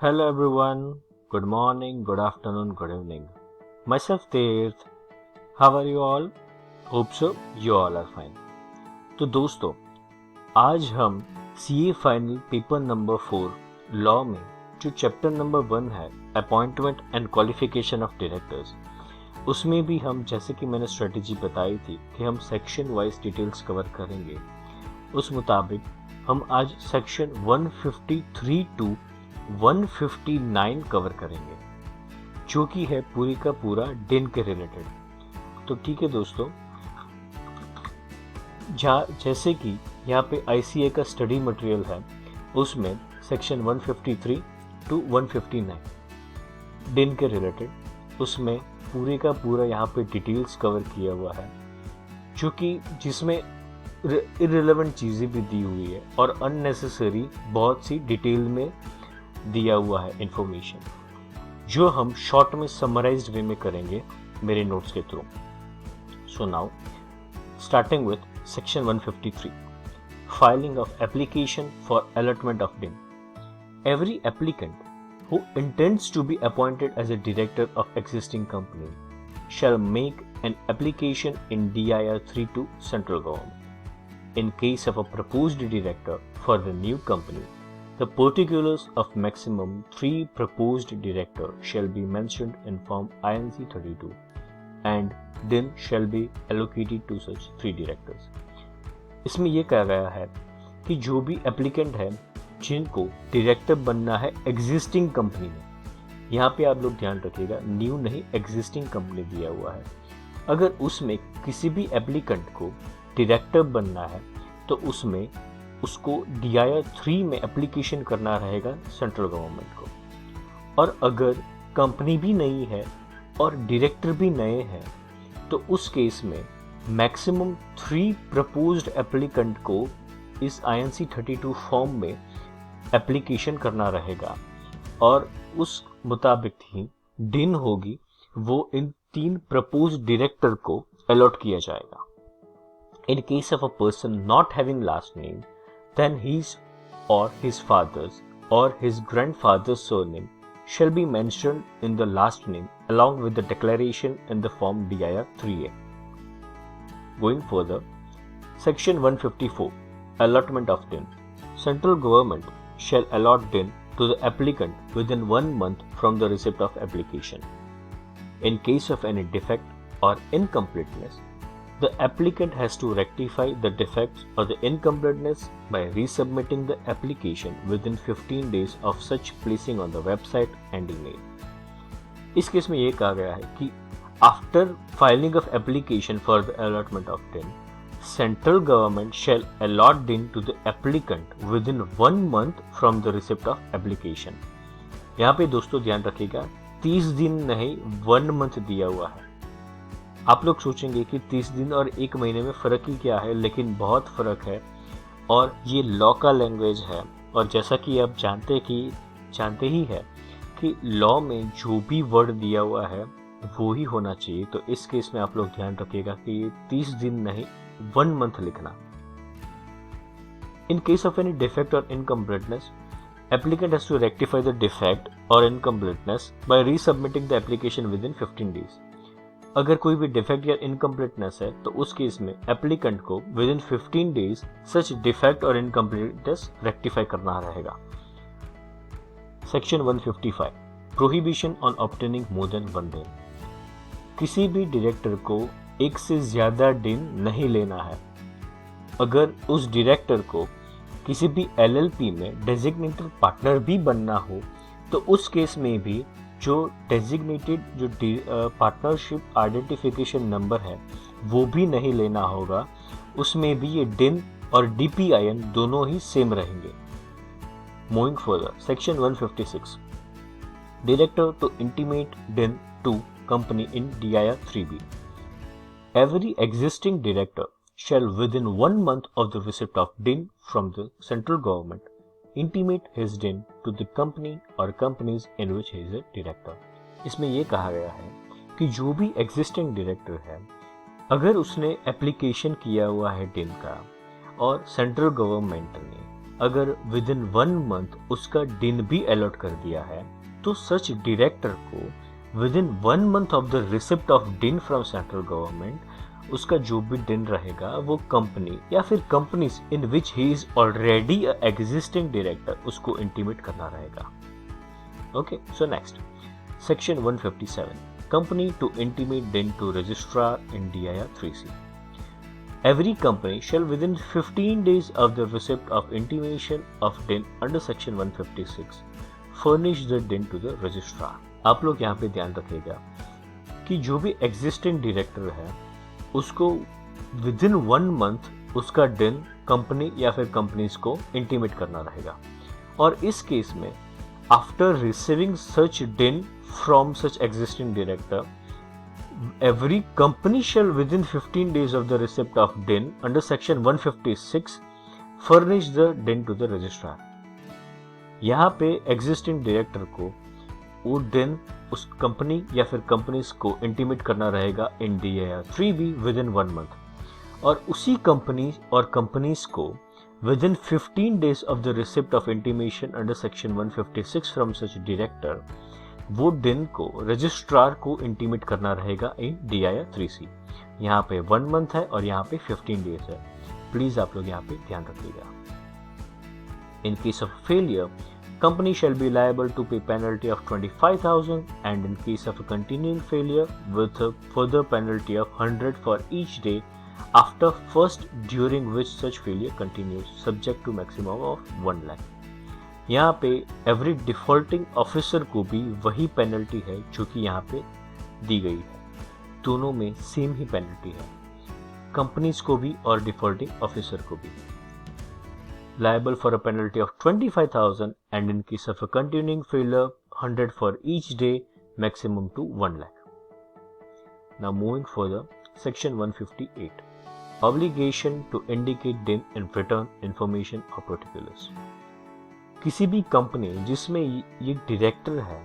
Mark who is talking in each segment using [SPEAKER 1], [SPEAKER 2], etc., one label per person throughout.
[SPEAKER 1] Hello everyone, good morning, good afternoon, good evening. Myself Tirth, how are you all? Hope so you all are fine. तो दोस्तों, आज हम CA final paper number 4 law में जो chapter number 1 है appointment and qualification of directors, उसमें भी हम जैसे कि मैंने स्ट्रेटेजी बताई थी कि हम सेक्शन वाइज डिटेल्स कवर करेंगे। उस मुताबिक हम आज सेक्शन 153 टू 159 कवर करेंगे, जो कि है पूरी का पूरा डिन के रिलेटेड। तो ठीक है दोस्तों, जैसे कि यहाँ पे ICA का स्टडी मटेरियल है, उसमें सेक्शन 153 टू 159 डिन के रिलेटेड, उसमें पूरे का पूरा यहाँ पे डिटेल्स कवर किया हुआ है, जो कि जिसमें इररिलेवेंट चीज़ें भी दी हुई है और अननेसेसरी बहुत सी डिटेल में दिया हुआ है इंफॉर्मेशन, जो हम शॉर्ट में समराइज्ड वे में करेंगे मेरे नोट्स के through. So now starting with section 153, filing of application for allotment of DIN. Every applicant who intends to be appointed as a director of existing company shall make an application in DIR 3 to central government. In case of a proposed director for the new company, the particulars of maximum 3 proposed director shall be mentioned in Form INC 32 and DIN shall be allocated to such 3 directors. इसमें यह कहा गया है कि जो भी applicant है जिनको डायरेक्टर बनना है एग्जिस्टिंग कंपनी में, यहाँ पे आप लोग ध्यान रखिएगा, न्यू नहीं एग्जिस्टिंग कंपनी दिया हुआ है। अगर उसमें किसी भी एप्लीकेंट को डायरेक्टर बनना है तो उसमें उसको DIR 3 में एप्लीकेशन करना रहेगा सेंट्रल गवर्नमेंट को। और अगर कंपनी भी नहीं है और डायरेक्टर भी नए हैं तो उस केस में मैक्सिमम 3 प्रपोज्ड एप्लीकेंट को इस INC 32 फॉर्म में एप्लीकेशन करना रहेगा और उस मुताबिक ही डिन होगी, वो इन 3 प्रपोज्ड डायरेक्टर को अलॉट किया जाएगा। इन case of a person not having last name, then his or his father's or his grandfather's surname shall be mentioned in the last name along with the declaration in the form DIR 3A. Going further, section 154, allotment of DIN. Central government shall allot DIN to the applicant within 1 month from the receipt of application. In case of any defect or incompleteness, the applicant has to rectify the defects or the incompleteness by resubmitting the application within 15 days of such placing on the website and email. इस case में ये कहा गया है कि after filing of application for the allotment of DIN, central government shall allot DIN to the applicant within 1 month from the receipt of application. यहाँ पे दोस्तों ध्यान रखिएगा, 30 दिन नहीं 1 मंथ दिया हुआ है। आप लोग सोचेंगे कि 30 दिन और 1 महीने में फ़र्क ही क्या है, लेकिन बहुत फ़र्क है और ये लॉ का लैंग्वेज है। और जैसा कि आप जानते ही है कि लॉ में जो भी वर्ड दिया हुआ है वो ही होना चाहिए। तो इस केस में आप लोग ध्यान रखिएगा कि ये 30 दिन नहीं 1 मंथ लिखना। In case of any defect और incompleteness, applicant has to rectify the defect और incompleteness by resubmitting the application within 15 days. अगर कोई भी डिफेक्ट या इनकम्प्लीटनेस है तो उस केस में एप्लीकेंट को विद इन 15 डेज सच डिफेक्ट और इनकम्प्लीटनेस रेक्टिफाई करना रहेगा। Section 155, prohibition on obtaining more than 1 DIN. किसी भी डायरेक्टर को एक से ज्यादा डिन नहीं लेना है। अगर उस डायरेक्टर को किसी भी LLP में डेजिग्नेटेड पार्टनर भी बनना हो तो उस केस में भी जो डेजिग्नेटेड जो पार्टनरशिप आइडेंटिफिकेशन नंबर है वो भी नहीं लेना होगा। उसमें भी ये डिन और DPIN दोनों ही सेम रहेंगे। Moving further, section 156, director to intimate DIN to company in DIR 3B. Every existing director shall within 1 month of the receipt of DIN from the central government intimate his DIN to the company or companies in which he is a director. इसमें यह कहा गया है कि जो भी existing director है, अगर उसने एप्लीकेशन किया हुआ है DIN का और सेंट्रल गवर्नमेंट ने अगर विद इन 1 मंथ उसका दिन भी अलॉट कर दिया है, तो सच डायरेक्टर को within 1 month of the receipt of DIN from central government उसका जो भी दिन रहेगा वो कंपनी या फिर companies in which he is already existing director उसको इंटीमेट करना रहेगा। Okay, so next section 157, company to intimate DIN to registrar in DIR 3C। Every company shall within 15 days of the receipt of intimation of DIN under section 156 furnish the DIN to the registrar। आप लोग यहाँ पे ध्यान रखिएगा कि जो भी existing director है उसको विद इन 1 मंथ उसका DIN कंपनी या फिर कंपनीज को इंटीमेट करना रहेगा। और इस केस में after receiving such DIN from such existing director, every company shall within 15 days of the receipt of DIN under section 156 furnish the DIN to the registrar। यहाँ पे एग्जिस्टिंग डायरेक्टर को वो DIN उस कंपनी या फिर companies को intimate करना रहेगा इन DIR 3B with in 1 month, और उसी कंपनी और कंपनीज को within 15 days of the receipt of intimation under section 156 from such director वो दिन को रजिस्ट्रार को इंटीमेट करना रहेगा इन DIR 3C। यहाँ पे 1 मंथ है और यहाँ पे 15 डेज है। प्लीज आप लोग यहाँ पे ध्यान रखिएगा। In case of failure, company shall be liable to pay penalty of 25,000 and in case of continuing failure with further penalty of 100 for each day after first during which such failure continues subject to maximum of 1 lakh. यहाँ पे every defaulting officer को भी वही penalty है जो कि यहाँ पे दी गई है, दोनों में सेम ही पेनल्टी है, कंपनीज को भी और डिफॉल्टिंग ऑफिसर को भी। Liable for a penalty of 25,000 and in case of a continuing failure 100 for each day maximum to 1 lakh. Now moving further, section 158, obligation to indicate DIN in return information और particulars. किसी भी company जिसमें ये director है,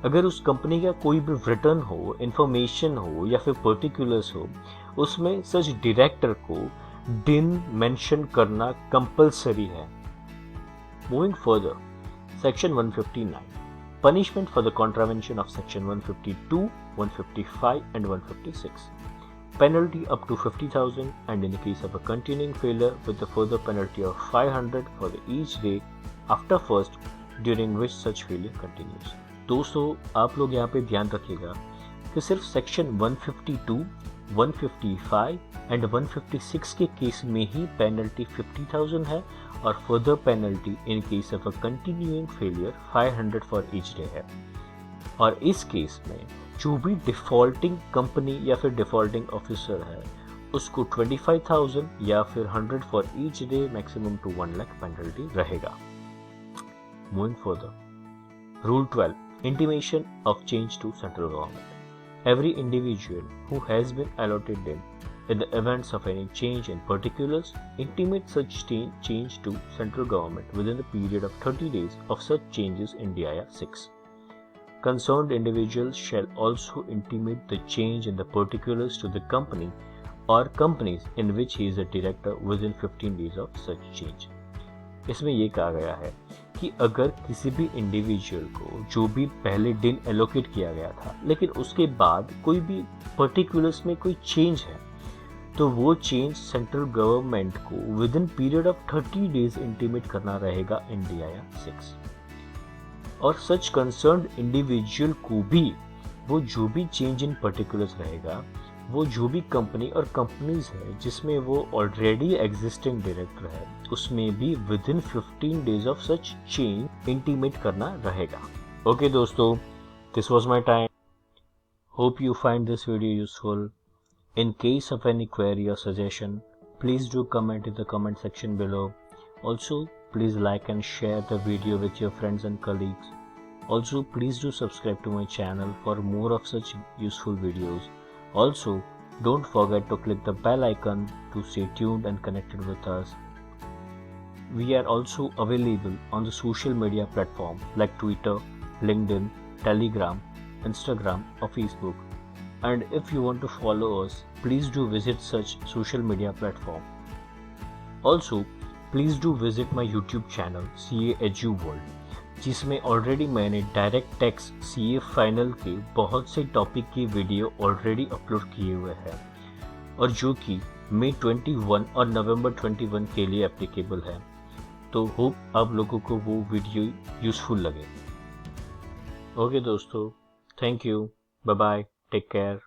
[SPEAKER 1] अगर उस company का कोई भी रिटर्न हो, इंफॉर्मेशन हो या फिर पर्टिकुलर्स हो, उसमें सच डायरेक्टर को DIN मेंशन करना कंपलसरी है। Moving further, section 159, punishment for the contravention of section 152, 155 and 156। Penalty up to 50,000 and in the case of a continuing failure with a further penalty of 500 for each day after first during which such failure continues। दोस्तों आप लोग यहाँ पे ध्यान रखिएगा कि सिर्फ section 152, 155 and 156 के केस में ही पेनल्टी 50,000 है और further penalty in case of a continuing failure 500 for each day है। और इस केस में जो भी डिफॉल्टिंग कंपनी या फिर डिफॉल्टिंग ऑफिसर है उसको 25,000 या फिर 100 for each day maximum to 1 lakh penalty रहेगा। Moving further, rule 12, intimation of change to central government. Every individual who has been allotted DIN in the events of any change in particulars intimate such change to central government within the period of 30 days of such changes in DIR 6. Concerned individuals shall also intimate the change in the particulars to the company or companies in which he is a director within 15 days of such change. इसमें ये कहा गया है कि अगर किसी भी individual को जो भी पहले DIN एलोकेट किया गया था लेकिन उसके बाद कोई भी पर्टिकुलर्स में कोई चेंज है तो वो चेंज सेंट्रल गवर्नमेंट को with in period of 30 days intimate करना रहेगा इन DIR 6। और सच कंसर्न्ड इंडिविजुअल को भी वो जो भी चेंज इन पर्टिकुलर्स रहेगा वो जो भी कंपनी और कंपनीज है जिसमें वो ऑलरेडी एग्जिस्टिंग डायरेक्टर है उसमें भी within 15 days of such change intimate करना रहेगा। ओके दोस्तों, this was my time. Hope you find this video useful. In case of any query और suggestion please do comment in the comment section below. Also please like and share the video with your friends and colleagues. Also, please do subscribe to my channel for more of such useful videos. Also, don't forget to click the bell icon to stay tuned and connected with us. We are also available on the social media platform like Twitter, LinkedIn, Telegram, Instagram or Facebook. And if you want to follow us, please do visit such social media platform. Also, please do visit my YouTube channel CA Edu World, जिसमें already मैंने direct text CA final के बहुत से topic की video already upload किए हुए हैं और जो कि मई 21 और नवंबर 21 के लिए एप्लीकेबल है। तो होप आप लोगों को वो वीडियो यूज़फुल लगे। ओके दोस्तों, thank you, bye bye, take care.